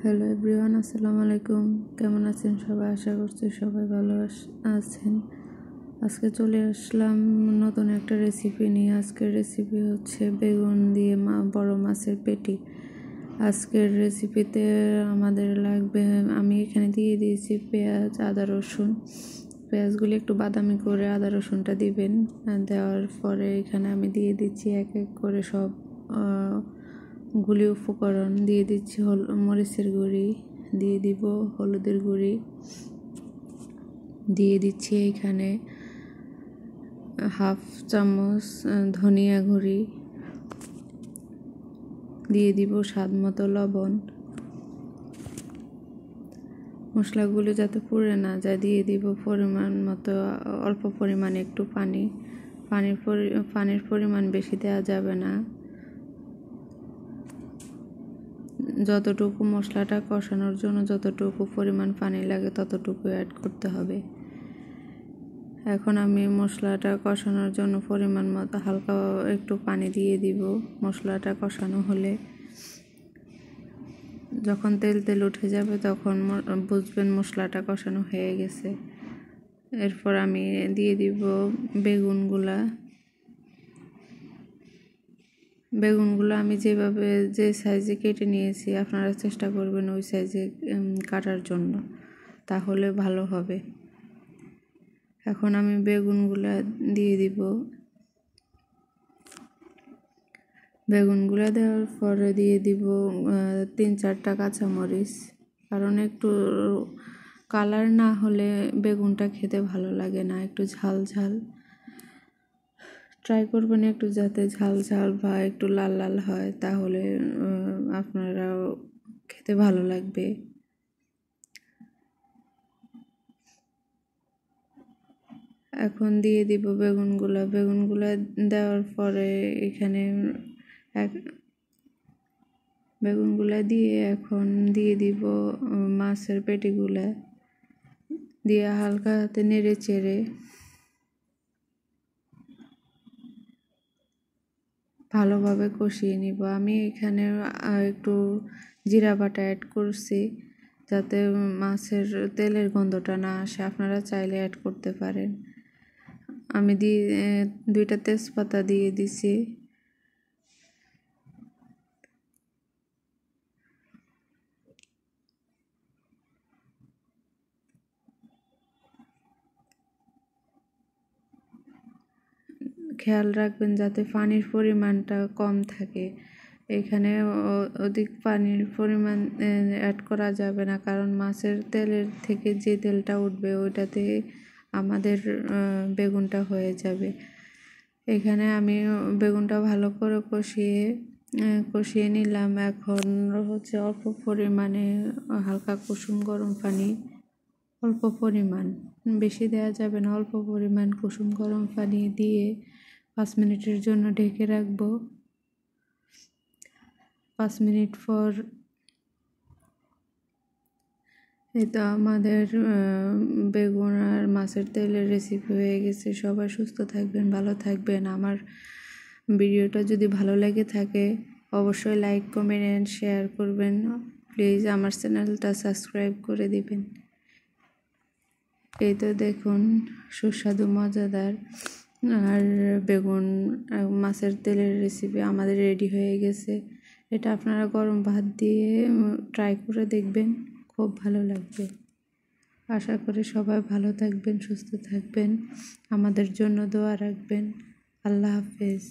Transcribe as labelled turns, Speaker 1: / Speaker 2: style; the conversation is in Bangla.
Speaker 1: হ্যালো এভরিওয়ান, আসসালামু আলাইকুম। কেমন আছেন সবাই? আশা করছি সবাই ভালো আছেন। আজকে চলে আসলাম নতুন একটা রেসিপি নিয়ে। আজকের রেসিপি হচ্ছে বেগুন দিয়ে বড় মাছের পেটি। আজকের রেসিপিতে আমাদের লাগবে, আমি এখানে দিয়ে দিয়েছি পেঁয়াজ, আদা, রসুন। পেঁয়াজগুলি একটু বাদামি করে আদা রসুনটা দিবেন। দেওয়ার পরে এখানে আমি দিয়ে দিচ্ছি এক এক করে সব গুলি উপকরণ দিয়ে দিচ্ছি। মরিচের গুঁড়ি দিয়ে দিব, হলুদের গুঁড়ি দিয়ে দিচ্ছি, এখানে হাফ চামচ ধনিয়া গুঁড়ি দিয়ে দিব, স্বাদ মতো লবণ। মশলাগুলো যাতে পুড়ে না যায় দিয়ে দিব পরিমাণ মতো, অল্প পরিমাণে একটু পানির পরিমাণ বেশি দেওয়া যাবে না। যতটুকু মশলাটা কষানোর জন্য যতটুকু পরিমাণ পানি লাগে ততটুকু অ্যাড করতে হবে। এখন আমি মশলাটা কষানোর জন্য পরিমাণ মতো হালকা একটু পানি দিয়ে দিব। মশলাটা কষানো হলে যখন তেল উঠে যাবে তখন বুঝবেন মশলাটা কষানো হয়ে গেছে। এরপর আমি দিয়ে দিব বেগুনগুলো আমি যে সাইজে কেটে নিয়েছি, আপনারা চেষ্টা করবেন ওই সাইজে কাটার জন্য, তাহলে ভালো হবে। এখন আমি বেগুনগুলো দিয়ে দিব। বেগুনগুলো দেওয়ার পরে দিয়ে দিব 3-4টা কাঁচামরিচ, কারণ একটু কালার না হলে বেগুনটা খেতে ভালো লাগে না। একটু ঝাল ঝাল ট্রাই করবেন, একটু যাতে ঝাল ঝাল বা একটু লাল লাল হয়, তাহলে আপনারাও খেতে ভালো লাগবে। এখন দিয়ে দিব বেগুনগুলা দেওয়ার পরে এখানে বেগুনগুলা দিয়ে এখন দিয়ে দিব মাছের পেটিগুলা দিয়ে হালকা হাতে নেড়ে চেড়ে ভালোভাবে কষিয়ে নিব। আমি এখানে একটু জিরা বাটা অ্যাড করছি যাতে মাছের তেলের গন্ধটা না আসে। আপনারা চাইলে অ্যাড করতে পারেন। আমি 2টা তেজপাতা দিয়ে দিছি। খেয়াল রাখবেন যাতে পানির পরিমাণটা কম থাকে। এখানে অধিক পানির পরিমাণ অ্যাড করা যাবে না, কারণ মাছের তেলের থেকে যে তেলটা উঠবে ওইটাতে আমাদের বেগুনটা হয়ে যাবে। এখানে আমি বেগুনটা ভালো করে কষিয়ে নিলাম। এখন হচ্ছে অল্প পরিমাণে হালকা কুসুম গরম পানি, অল্প পরিমাণ, বেশি দেওয়া যাবে না, অল্প পরিমাণ কুসুম গরম পানি দিয়ে 5 মিনিটের জন্য ঢেকে রাখবো। 5 মিনিট পর এই তো আমাদের বেগুন আর মাছের তেলের রেসিপি হয়ে গেছে। সবাই সুস্থ থাকবেন, ভালো থাকবেন। আমার ভিডিওটা যদি ভালো লেগে থাকে অবশ্যই লাইক, কমেন্ট এন্ড শেয়ার করবেন। প্লিজ আমার চ্যানেলটা সাবস্ক্রাইব করে দিবেন। এই তো দেখুন সুস্বাদু মজাদার আর বেগুন মাছের তেলের রেসিপি আমাদের রেডি হয়ে গেছে। এটা আপনারা গরম ভাত দিয়ে ট্রাই করে দেখবেন, খুব ভালো লাগবে। আশা করি সবাই ভালো থাকবেন, সুস্থ থাকবেন, আমাদের জন্য দোয়া রাখবেন। আল্লাহ হাফেজ।